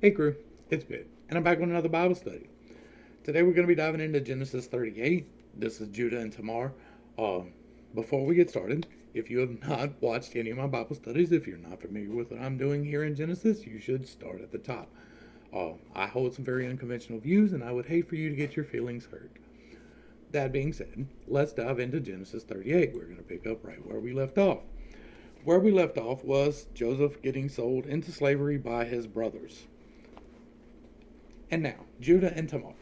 Hey crew, it's Pitt, and I'm back with another Bible study. Today we're going to be diving into Genesis 38. This is Judah and Tamar. Before we get started, if you have not watched any of my Bible studies, if you're not familiar with what I'm doing here in Genesis, you should start at the top. I hold some very unconventional views, and I would hate for you to get your feelings hurt. That being said, let's dive into Genesis 38. We're going to pick up right where we left off. Where we left off was Joseph getting sold into slavery by his brothers. And now, Judah and Tamar.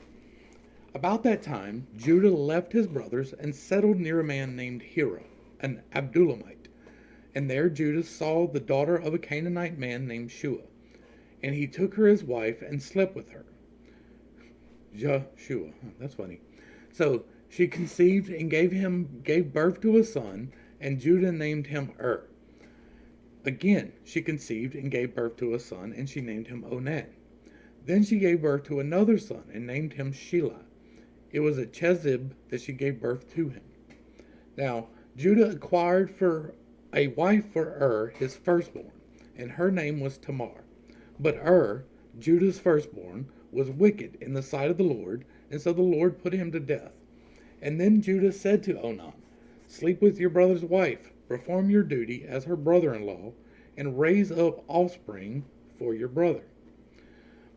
About that time, Judah left his brothers and settled near a man named Hira, an Abdullamite. And there Judah saw the daughter of a Canaanite man named Shua. And he took her as wife and slept with her. Shua, that's funny. So she conceived and gave birth to a son, and Judah named him Again, she conceived and gave birth to a son, and she named him Onan. Then she gave birth to another son and named him Shelah. It was at Chezib that she gave birth to him. Now, Judah acquired for a wife for his firstborn, and her name was Tamar. But Judah's firstborn, was wicked in the sight of the Lord, and so the Lord put him to death. And then Judah said to Onan, "Sleep with your brother's wife, perform your duty as her brother-in-law, and raise up offspring for your brother."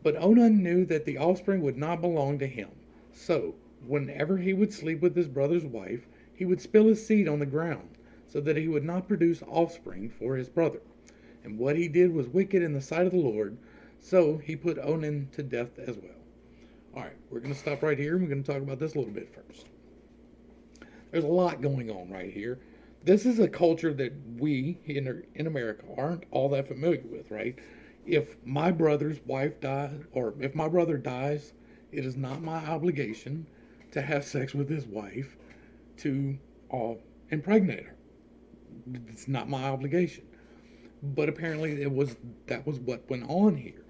But Onan knew that the offspring would not belong to him. So, whenever he would sleep with his brother's wife, he would spill his seed on the ground, so that he would not produce offspring for his brother. And what he did was wicked in the sight of the Lord, so he put Onan to death as well. Alright, we're going to stop right here, and we're going to talk about this a little bit first. There's a lot going on right here. This is a culture that we in America aren't all that familiar with, right? If my brother's wife dies, or if my brother dies, it is not my obligation to have sex with his wife to impregnate her. It's not my obligation. But apparently that was what went on here.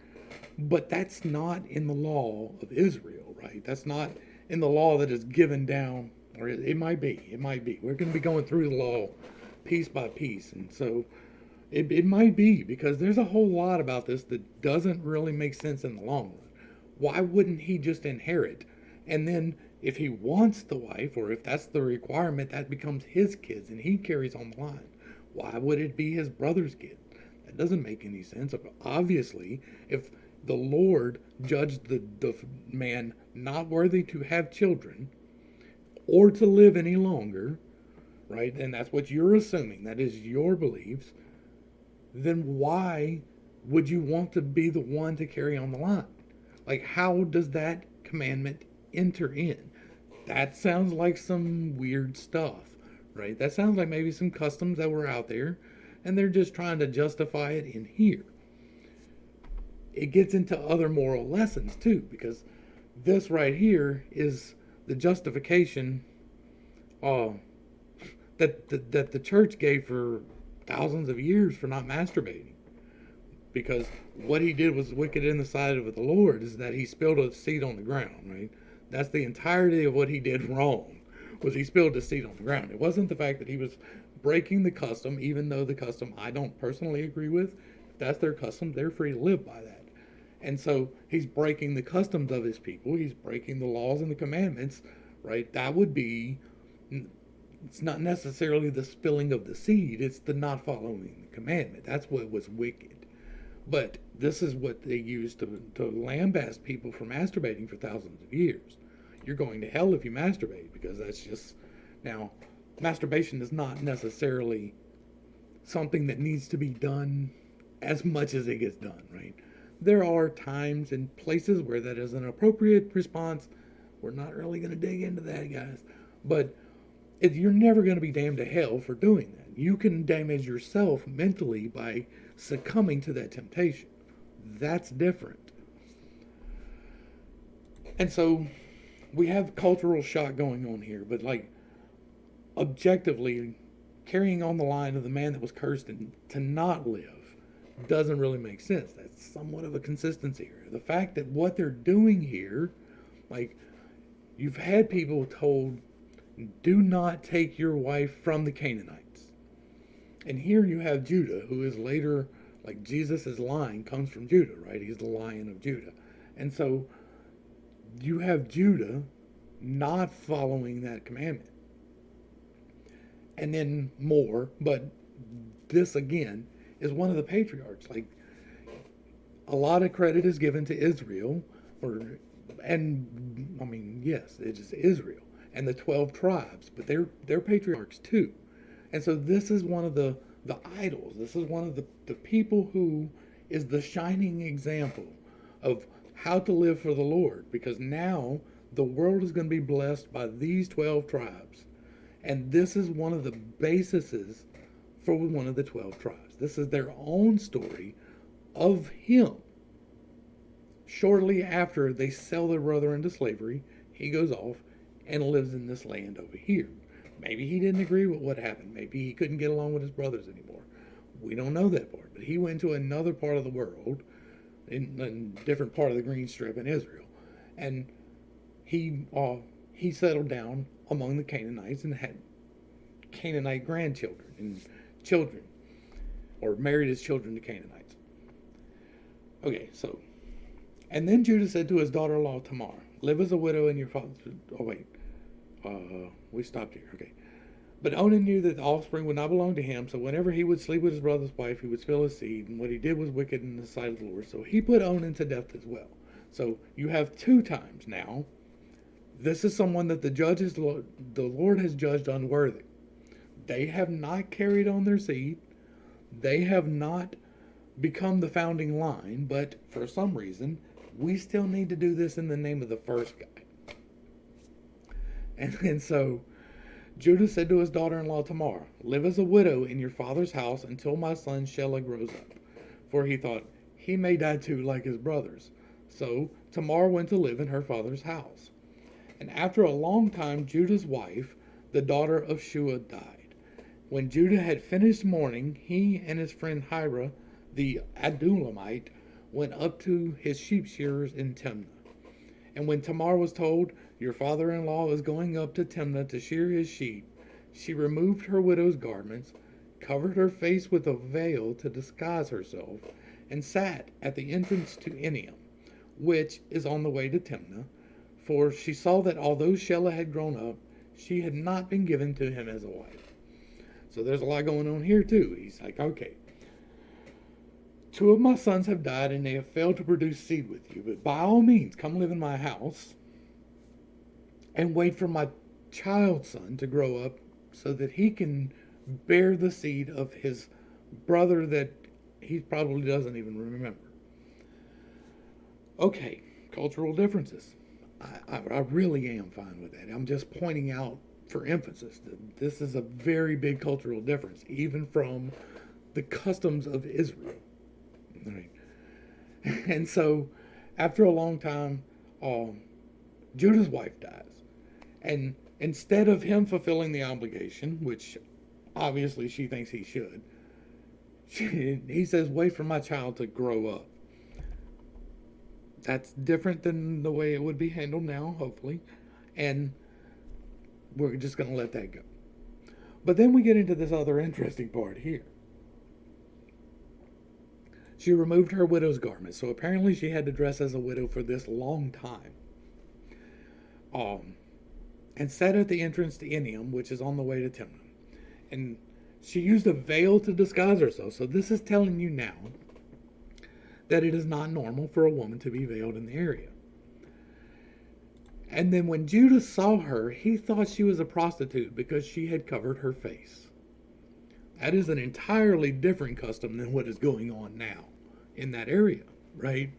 But that's not in the law of Israel, right? That's not in the law that is given down, or it might be. It might be. We're going to be going through the law piece by piece, and so it might be, because there's a whole lot about this that doesn't really make sense in the long run. Why wouldn't he just inherit? And then if he wants the wife, or if that's the requirement, that becomes his kids and he carries on the line. Why would it be his brother's kid? That doesn't make any sense. Obviously, if the Lord judged the man not worthy to have children or to live any longer, right, and that's what you're assuming, that is your beliefs, then why would you want to be the one to carry on the line? Like, how does that commandment enter in? That sounds like some weird stuff, right? That sounds like maybe some customs that were out there, and they're just trying to justify it in here. It gets into other moral lessons too, because this right here is the justification that the church gave for thousands of years for not masturbating. Because what he did was wicked in the sight of the Lord, is that he spilled a seed on the ground, right? That's the entirety of what he did wrong, was he spilled a seed on the ground. It wasn't the fact that he was breaking the custom, even though the custom I don't personally agree with. If that's their custom, they're free to live by that. And so he's breaking the customs of his people. He's breaking the laws and the commandments, right? That would be, it's not necessarily the spilling of the seed, it's the not following the commandment. That's what was wicked. But this is what they used to lambaste people for masturbating for thousands of years. You're going to hell if you masturbate, because that's just... Now, masturbation is not necessarily something that needs to be done as much as it gets done, right? There are times and places where that is an appropriate response. We're not really going to dig into that, guys. But you're never going to be damned to hell for doing that. You can damage yourself mentally by succumbing to that temptation. That's different. And so we have cultural shock going on here, but like, objectively, carrying on the line of the man that was cursed to not live doesn't really make sense. That's somewhat of a consistency here. The fact that what they're doing here, like, you've had people told, do not take your wife from the Canaanites. And here you have Judah, who is later Like Jesus' line comes from Judah, right? He's the Lion of Judah. And so you have Judah not following that commandment. And then more, but this again is one of the patriarchs. Like a lot of credit is given to Israel, and I mean, yes, it is Israel and the 12 tribes, but they're patriarchs too. And so this is one of the idols. This is one of the people who is the shining example of how to live for the Lord, because now the world is going to be blessed by these 12 tribes. And this is one of the bases for one of the 12 tribes. This is their own story of him. Shortly after they sell their brother into slavery, he goes off and lives in this land over here. Maybe he didn't agree with what happened. Maybe he couldn't get along with his brothers anymore. We don't know that part. But he went to another part of the world, in a different part of the Green Strip in Israel. And he settled down among the Canaanites and had Canaanite grandchildren and children, or married his children to Canaanites. Okay, so, and then Judah said to his daughter-in-law Tamar, live as a widow in your father's... Oh, wait. We stopped here. Okay. But Onan knew that the offspring would not belong to him, so whenever he would sleep with his brother's wife, he would spill his seed, and what he did was wicked in the sight of the Lord. So he put Onan to death as well. So you have 2 times now. This is someone that the Lord has judged unworthy. They have not carried on their seed. They have not become the founding line, but for some reason, we still need to do this in the name of the first guy. And so Judah said to his daughter-in-law Tamar, live as a widow in your father's house until my son Shelah grows up. For he thought, he may die too like his brothers. So Tamar went to live in her father's house. And after a long time, Judah's wife, the daughter of Shua, died. When Judah had finished mourning, he and his friend Hira, the Adullamite, went up to his sheep shearers in Timnah. And when Tamar was told, your father-in-law is going up to Timnah to shear his sheep, she removed her widow's garments, covered her face with a veil to disguise herself, and sat at the entrance to Eniam, which is on the way to Timnah, for she saw that although Shelah had grown up, she had not been given to him as a wife. So there's a lot going on here too. He's like, okay, 2 of my sons have died and they have failed to produce seed with you, but by all means, come live in my house and wait for my child son to grow up so that he can bear the seed of his brother that he probably doesn't even remember. Okay, cultural differences. I really am fine with that. I'm just pointing out for emphasis that this is a very big cultural difference, even from the customs of Israel. Right. And so, after a long time, Judah's wife dies. And instead of him fulfilling the obligation, which obviously she thinks he should, he says, wait for my child to grow up. That's different than the way it would be handled now, hopefully. And we're just going to let that go. But then we get into this other interesting part here. She removed her widow's garment. So apparently she had to dress as a widow for this long time. And sat at the entrance to Eniam, which is on the way to Timnah. And she used a veil to disguise herself. So this is telling you now that it is not normal for a woman to be veiled in the area. And then when Judah saw her, he thought she was a prostitute because she had covered her face. That is an entirely different custom than what is going on now in that area, right?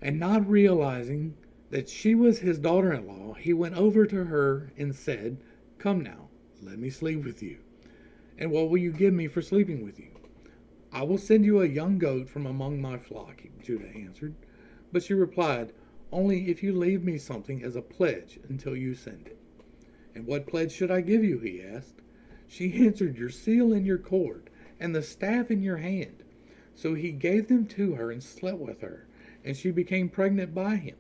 And not realizing that she was his daughter-in-law, he went over to her and said, come now, let me sleep with you. And what will you give me for sleeping with you? I will send you a young goat from among my flock, Judah answered. But she replied, only if you leave me something as a pledge until you send it. And what pledge should I give you, he asked. She answered, your seal and your cord, and the staff in your hand. So he gave them to her and slept with her, and she became pregnant by him.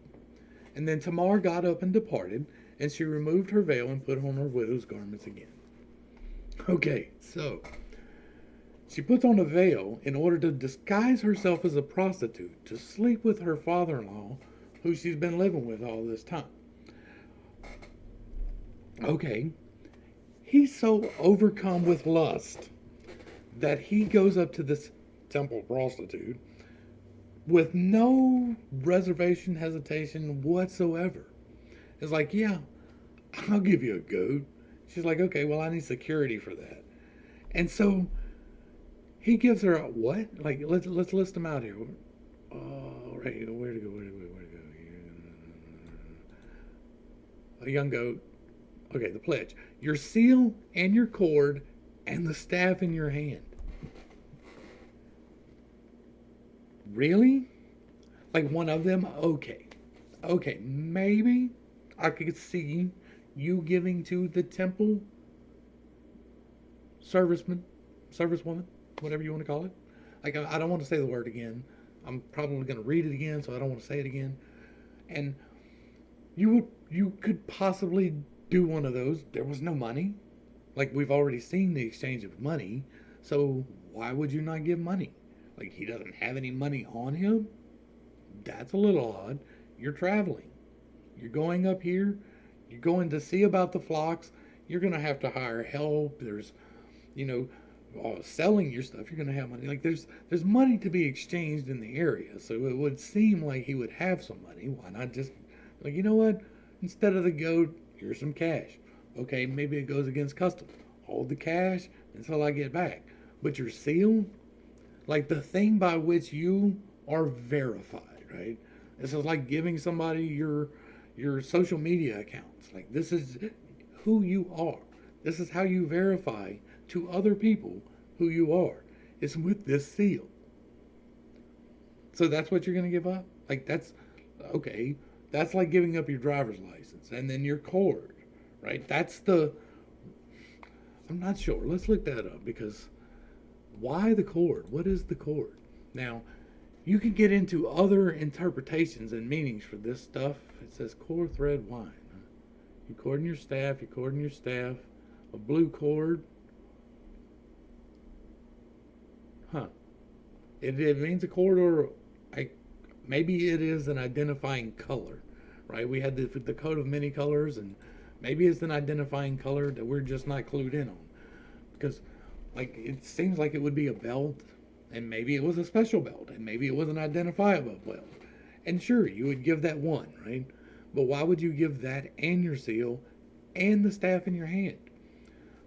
And then Tamar got up and departed, and she removed her veil and put on her widow's garments again. Okay, so She puts on a veil in order to disguise herself as a prostitute to sleep with her father in law, who she's been living with all this time. Okay, he's so overcome with lust that he goes up to this temple prostitute with no reservation, hesitation whatsoever. It's like, yeah, I'll give you a goat. She's like, okay, well, I need security for that. And so he gives her a what? Like, let's list them out here. Oh, right here. Where to go? A young goat. Okay, the pledge. Your seal and your cord and the staff in your hand. Really? Like one of them? Okay. Okay, maybe I could see you giving to the temple serviceman, servicewoman, whatever you want to call it. Like, I don't want to say the word again. I'm probably going to read it again, so I don't want to say it again. And you could possibly do one of those. There was no money. Like, we've already seen the exchange of money, so why would you not give money? Like, he doesn't have any money on him? That's a little odd. You're traveling. You're going up here. You're going to see about the flocks. You're going to have to hire help. There's, you know, selling your stuff. You're going to have money. Like, there's money to be exchanged in the area. So it would seem like he would have some money. Why not just, like, you know what? Instead of the goat, here's some cash. Okay, maybe it goes against custom. Hold the cash until I get back. But your seal, like the thing by which you are verified, right? This is like giving somebody your social media accounts. Like, this is who you are. This is how you verify to other people who you are. It's with this seal. So that's what you're going to give up? Like, that's okay. That's like giving up your driver's license and then your cord, right? That's the. I'm not sure. Let's look that up, because why the cord? What is the cord? Now, you can get into other interpretations and meanings for this stuff. It says cord, thread, wine. You cording your staff, you cording your staff. A blue cord. Huh. It means a cord, or maybe it is an identifying color, right? We had the coat of many colors, and maybe it's an identifying color that we're just not clued in on. Because, like, it seems like it would be a belt, and maybe it was a special belt, and maybe it was an identifiable belt. And sure, you would give that one, right? But why would you give that and your seal and the staff in your hand?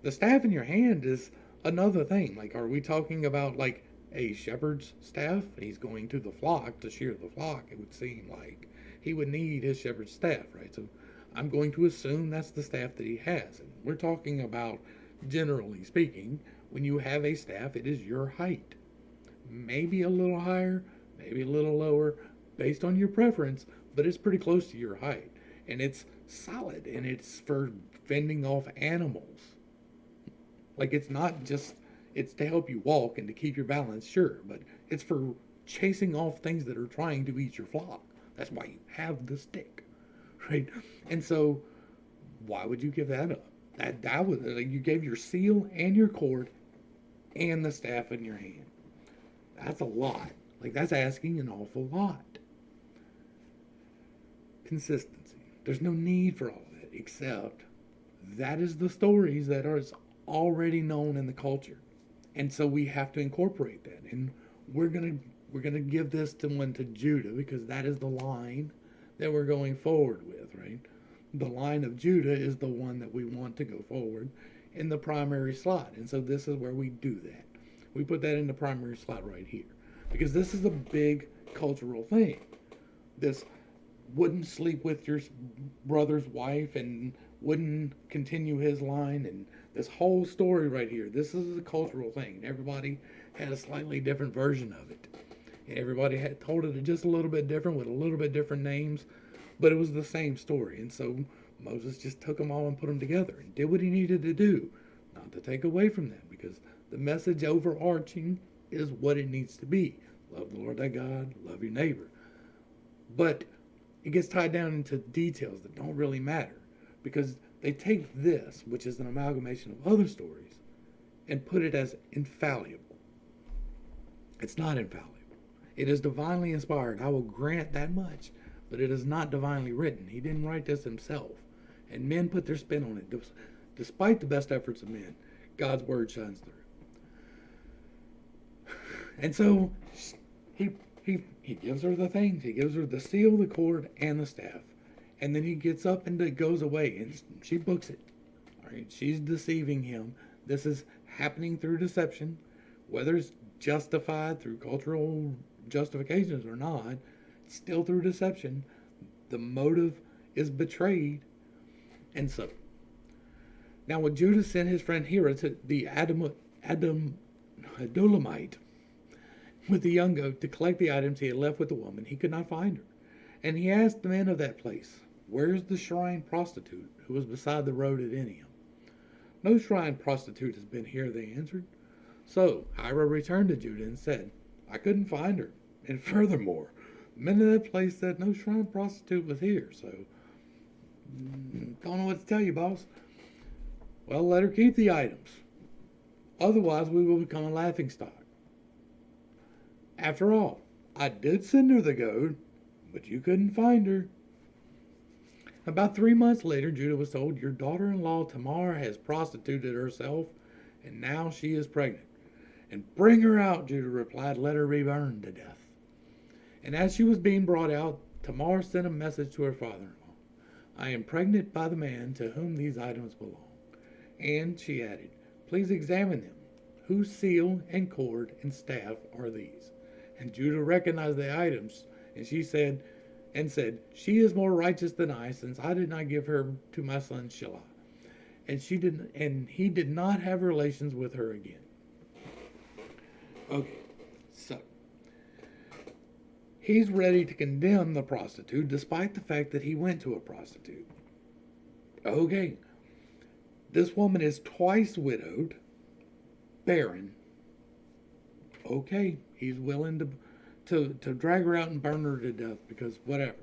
The staff in your hand is another thing. Like, are we talking about, like, a shepherd's staff? He's going to the flock to shear the flock. It would seem like he would need his shepherd's staff, right? So I'm going to assume that's the staff that he has. And we're talking about, generally speaking, when you have a staff, it is your height. Maybe a little higher, maybe a little lower, based on your preference, but it's pretty close to your height. And it's solid, and it's for fending off animals. Like, it's not just, it's to help you walk and to keep your balance, sure, but it's for chasing off things that are trying to eat your flock. That's why you have the stick, right? And so, why would you give that up? That was, like, you gave your seal and your cord and the staff in your hand. That's a lot. Like, that's asking an awful lot. Consistency. There's no need for all of that, except that is the stories that are already known in the culture. And so we have to incorporate that. And we're gonna give this one to Judah, because that is the line that we're going forward with, right? The line of Judah is the one that we want to go forward in the primary slot. And so this is where we do that. We put that in the primary slot right here, because this is a big cultural thing. This wouldn't sleep with your brother's wife and wouldn't continue his line, and this whole story right here, this is a cultural thing. Everybody had a slightly different version of it, and everybody had told it just a little bit different with a little bit different names, but it was the same story. And so Moses just took them all and put them together and did what he needed to do, not to take away from them, because the message overarching is what it needs to be. Love the Lord thy God, love your neighbor. But it gets tied down into details that don't really matter, because they take this, which is an amalgamation of other stories, and put it as infallible. It's not infallible. It is divinely inspired. I will grant that much. But it is not divinely written. He didn't write this himself. And men put their spin on it. Despite the best efforts of men, God's word shines through. And so he gives her the things. He gives her the seal, the cord, and the staff. And then he gets up and goes away, and she books it. All right, she's deceiving him. This is happening through deception, whether it's justified through cultural justifications or not. It's still through deception. The motive is betrayed, and so now when Judah sent his friend Hira to the Adulamite with the young goat to collect the items he had left with the woman, he could not find her. And he asked the men of that place, "Where's the shrine prostitute who was beside the road at Enium?" "No shrine prostitute has been here," they answered. So Hira returned to Judah and said, "I couldn't find her. And furthermore, the men of that place said no shrine prostitute was here, so don't know what to tell you, boss." "Well, let her keep the items. Otherwise, we will become a laughingstock. After all, I did send her the goat, but you couldn't find her." About 3 months later, Judah was told, "Your daughter-in-law Tamar has prostituted herself, and now she is pregnant." "And bring her out," Judah replied. "Let her be burned to death." And as she was being brought out, Tamar sent a message to her father-in-law, "I am pregnant by the man to whom these items belong." And she added, "Please examine them. Whose seal and cord and staff are these?" And Judah recognized the items, and said, "She is more righteous than I, since I did not give her to my son Shelah." And he did not have relations with her again. Okay, so he's ready to condemn the prostitute despite the fact that he went to a prostitute. Okay, this woman is twice widowed, barren. Okay, he's willing to drag her out and burn her to death because whatever.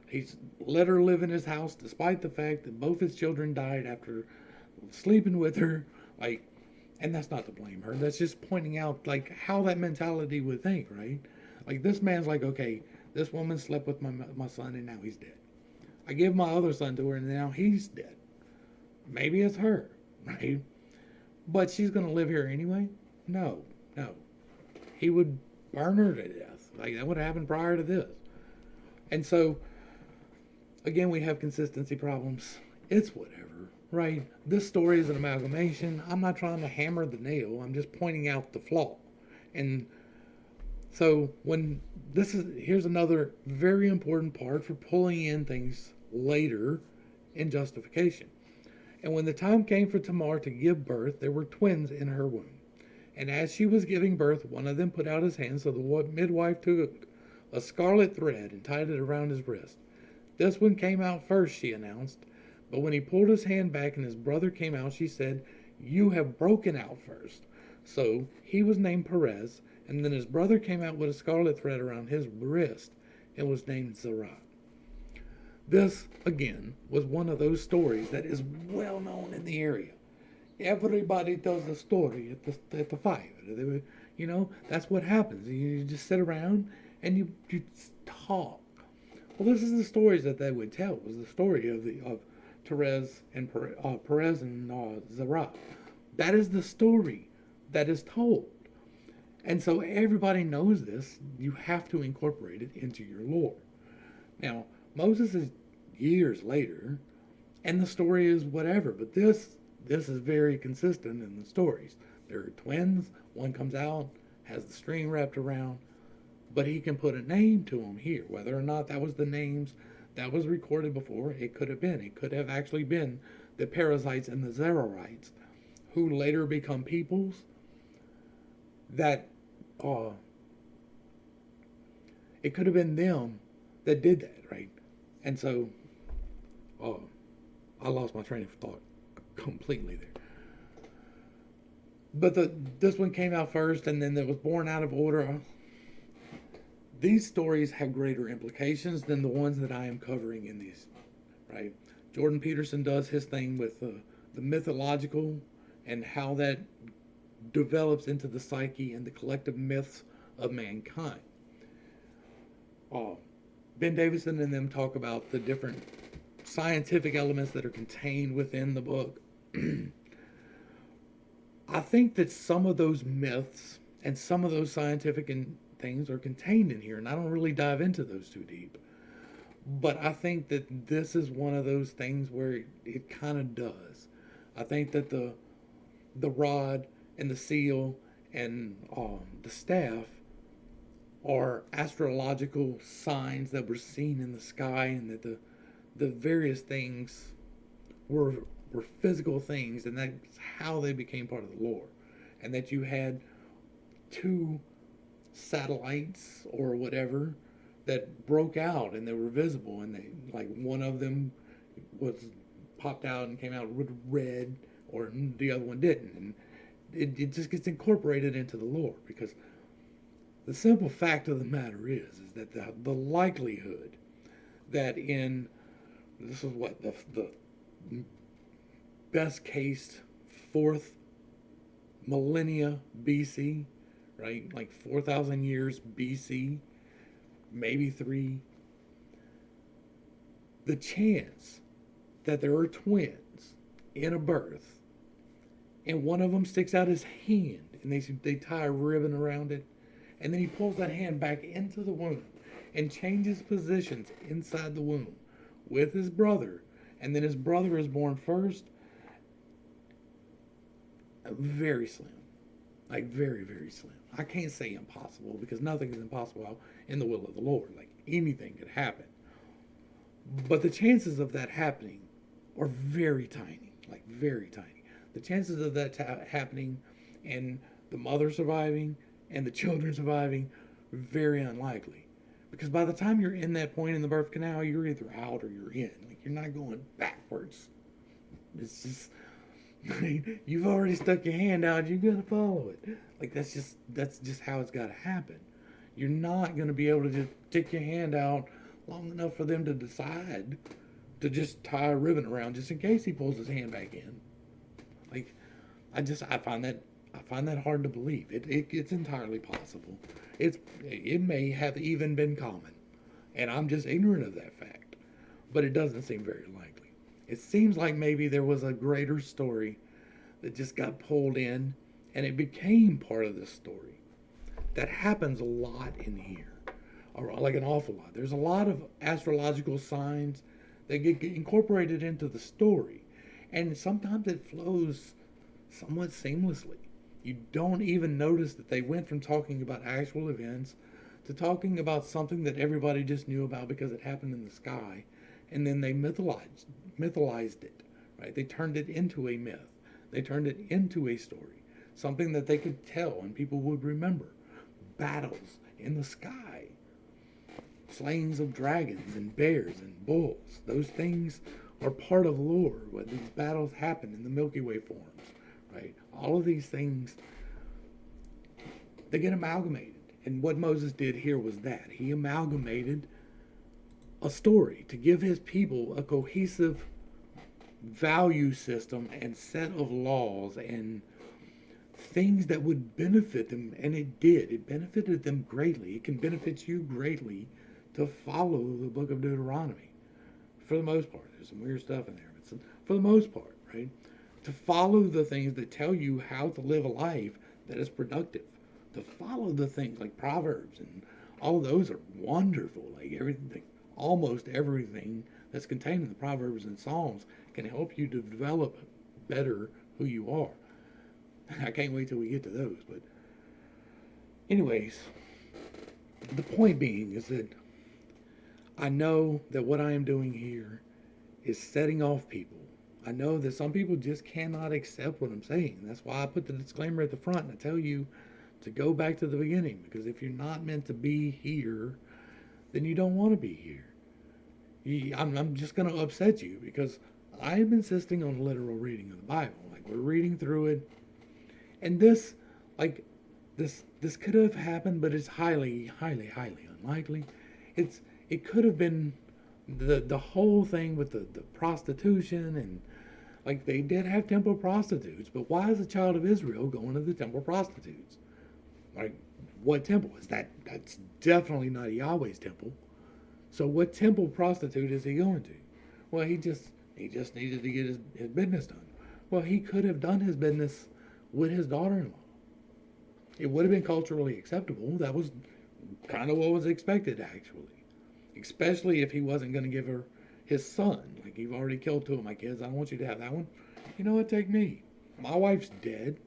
He's let her live in his house despite the fact that both his children died after sleeping with her. And that's not to blame her. That's just pointing out how that mentality would think, right? This man's like, okay, this woman slept with my son and now he's dead. I give my other son to her and now he's dead. Maybe it's her, right? But she's going to live here anyway? No. He would burn her to death. That would have happened prior to this. And so, again, we have consistency problems. It's whatever, right? This story is an amalgamation. I'm not trying to hammer the nail. I'm just pointing out the flaw. And so here's another very important part for pulling in things later in justification. And when the time came for Tamar to give birth, there were twins in her womb. And as she was giving birth, one of them put out his hand, so the midwife took a scarlet thread and tied it around his wrist. "This one came out first," she announced. But when he pulled his hand back and his brother came out, she said, "You have broken out first." So he was named Perez, and then his brother came out with a scarlet thread around his wrist and was named Zerah. This, again, was one of those stories that is well known in the area. Everybody tells a story at the fire. That's what happens. You just sit around and you talk. Well, this is the stories that they would tell. It was the story of Perez and Zerah. That is the story that is told. And so everybody knows this. You have to incorporate it into your lore. Now, Moses is years later, and the story is whatever, but this is very consistent in the stories. There are twins. One comes out, has the string wrapped around, but he can put a name to them here. Whether or not that was the names that was recorded before, it could have been. It could have actually been the Perizzites and the Zerahites, who later become peoples that it could have been them that did that, right? And so, I lost my train of thought completely there. But this one came out first, and then it was born out of order. These stories have greater implications than the ones that I am covering in these, right? Jordan Peterson does his thing with the mythological and how that develops into the psyche and the collective myths of mankind. Uh, Ben Davison and them talk about the different scientific elements that are contained within the book. I think that some of those myths and some of those scientific things are contained in here, and I don't really dive into those too deep. But I think that this is one of those things where it kind of does. I think that the rod and the seal and the staff are astrological signs that were seen in the sky, and that the various things were were physical things, and that's how they became part of the lore. And that you had two satellites or whatever that broke out and they were visible, and they, like, one of them was popped out and came out with red, or the other one didn't, and it just gets incorporated into the lore, because the simple fact of the matter is that the likelihood that in this is what the best case fourth millennia BC, right? Like 4,000 years BC, maybe three. The chance that there are twins in a birth, and one of them sticks out his hand, and they tie a ribbon around it, and then he pulls that hand back into the womb and changes positions inside the womb with his brother, and then his brother is born first. Very slim. Like, very, very slim. I can't say impossible, because nothing is impossible in the will of the Lord. Like, anything could happen. But the chances of that happening are very tiny. Like, very tiny. The chances of that happening and the mother surviving and the children surviving, very unlikely. Because by the time you're in that point in the birth canal, you're either out or you're in. Like, you're not going backwards. It's just... you've already stuck your hand out, you gotta follow it. Like, that's just how it's gotta happen. You're not gonna be able to just stick your hand out long enough for them to decide to just tie a ribbon around just in case he pulls his hand back in. Like, I find that hard to believe. It's entirely possible. It may have even been common, and I'm just ignorant of that fact. But it doesn't seem very likely. It seems like maybe there was a greater story that just got pulled in, and it became part of this story. That happens a lot in here, or like an awful lot. There's a lot of astrological signs that get incorporated into the story, and sometimes it flows somewhat seamlessly. You don't even notice that they went from talking about actual events to talking about something that everybody just knew about because it happened in the sky, and then they mythologized it, right? They turned it into a myth. They turned it into a story, something that they could tell and people would remember. Battles in the sky, slayings of dragons and bears and bulls. Those things are part of lore. When these battles happen in the Milky Way forms, right? All of these things, they get amalgamated. And what Moses did here was that he amalgamated a story to give his people a cohesive value system and set of laws and things that would benefit them, and it did. It benefited them greatly. It can benefit you greatly to follow the book of Deuteronomy. For the most part, there's some weird stuff in there, but for the most part, right? To follow the things that tell you how to live a life that is productive. To follow the things like Proverbs, and all of those are wonderful. Like everything, almost everything that's contained in the Proverbs and Psalms can help you to develop better who you are. I can't wait till we get to those. But anyways, the point being is that I know that what I am doing here is setting off people. I know that some people just cannot accept what I'm saying. That's why I put the disclaimer at the front and I tell you to go back to the beginning, because if you're not meant to be here, then you don't want to be here. I'm just going to upset you, because I'm insisting on literal reading of the Bible. Like, we're reading through it, and this could have happened, but it's highly, highly, highly unlikely. It could have been the whole thing with the prostitution, and like, they did have temple prostitutes, but why is a child of Israel going to the temple prostitutes? Like, What temple is that? That's definitely not Yahweh's temple. So what temple prostitute is he going to? Well, he just needed to get his business done. Well, he could have done his business with his daughter-in-law. It would have been culturally acceptable. That was kind of what was expected, actually. Especially if he wasn't going to give her his son. Like, you've already killed two of my kids. I don't want you to have that one. You know what? Take me. My wife's dead.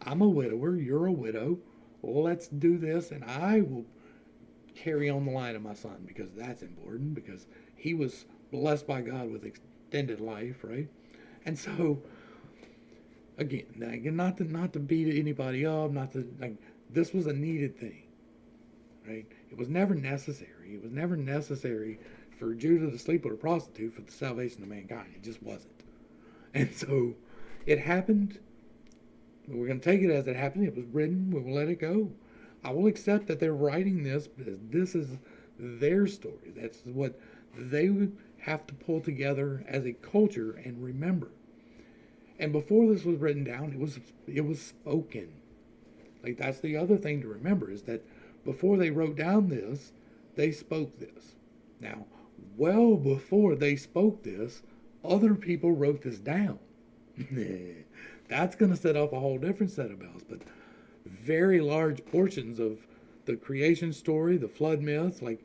I'm a widower. You're a widow. Well, let's do this, and I will carry on the line of my son because that's important because he was blessed by God with extended life, right? And so, again, not to beat anybody up, not to like this was a needed thing, right? It was never necessary. It was never necessary for Judah to sleep with a prostitute for the salvation of mankind. It just wasn't. And so, it happened. We're going to take it as it happened. It was written. We will let it go. I will accept that they're writing this because this is their story. That's what they would have to pull together as a culture and remember. And before this was written down, it was spoken. Like that's the other thing to remember is that before they wrote down this, they spoke this. Now, well before they spoke this, other people wrote this down. That's going to set off a whole different set of bells. But very large portions of the creation story, the flood myths, like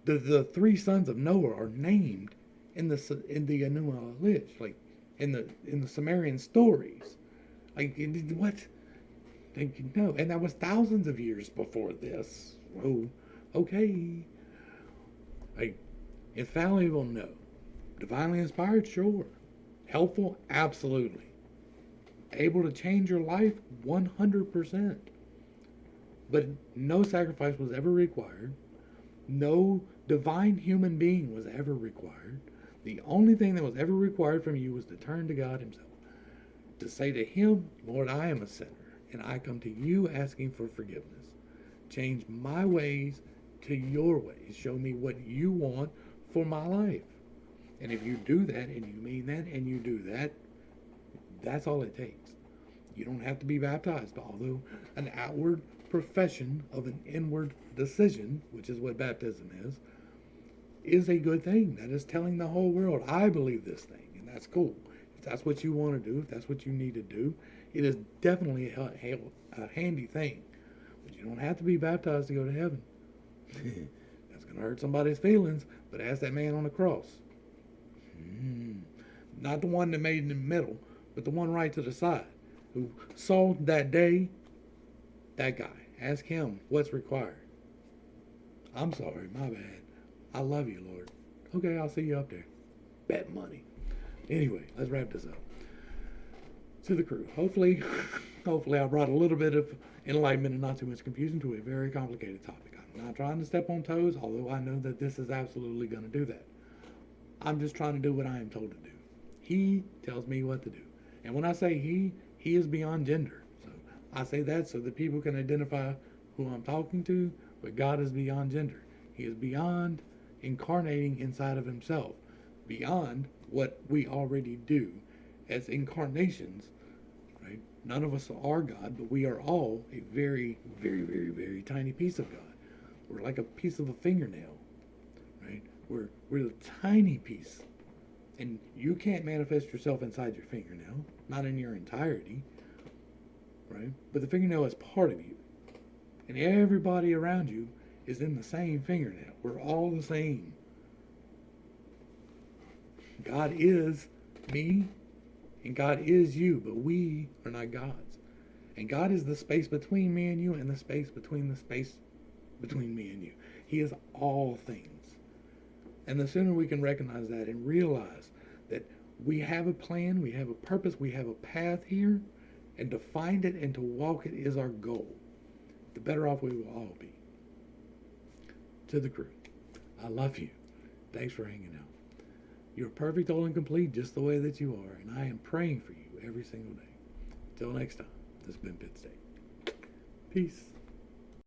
the three sons of Noah are named in the Enuma Elish, like in the Sumerian stories. Like what? Like, no, and that was thousands of years before this. Oh, okay. Like infallible, no. Divinely inspired, sure. Helpful, absolutely. Able to change your life, 100%. But no sacrifice was ever required. No divine human being was ever required. The only thing that was ever required from you was to turn to God Himself. To say to Him, Lord, I am a sinner, and I come to you asking for forgiveness. Change my ways to your ways. Show me what you want for my life. And if you do that, and you mean that, and you do that, that's all it takes. You don't have to be baptized, although an outward profession of an inward decision, which is what baptism is a good thing. That is telling the whole world, I believe this thing, and that's cool. If that's what you want to do, if that's what you need to do, it is definitely a handy thing. But you don't have to be baptized to go to heaven. That's going to hurt somebody's feelings, but ask that man on the cross. Not the one that made in the middle, but the one right to the side, who saw that day, that guy. Ask him what's required. I'm sorry, my bad. I love you, Lord. Okay, I'll see you up there. Bet money. Anyway, let's wrap this up. To the crew, hopefully I brought a little bit of enlightenment and not too much confusion to a very complicated topic. I'm not trying to step on toes, although I know that this is absolutely going to do that. I'm just trying to do what I am told to do. He tells me what to do. And when I say he is beyond gender. So I say that so that people can identify who I'm talking to, but God is beyond gender. He is beyond incarnating inside of himself, beyond what we already do as incarnations, right? None of us are God, but we are all a very, very, very, very tiny piece of God. We're like a piece of a fingernail, right? We're a tiny piece. And you can't manifest yourself inside your fingernail, not in your entirety, right? But the fingernail is part of you. And everybody around you is in the same fingernail. We're all the same. God is me, and God is you, but we are not gods. And God is the space between me and you, and the space between me and you. He is all things. And the sooner we can recognize that and realize that we have a plan, we have a purpose, we have a path here, and to find it and to walk it is our goal, the better off we will all be. To the crew, I love you. Thanks for hanging out. You're perfect, whole, and complete just the way that you are, and I am praying for you every single day. Till next time, this has been pittstake. Peace.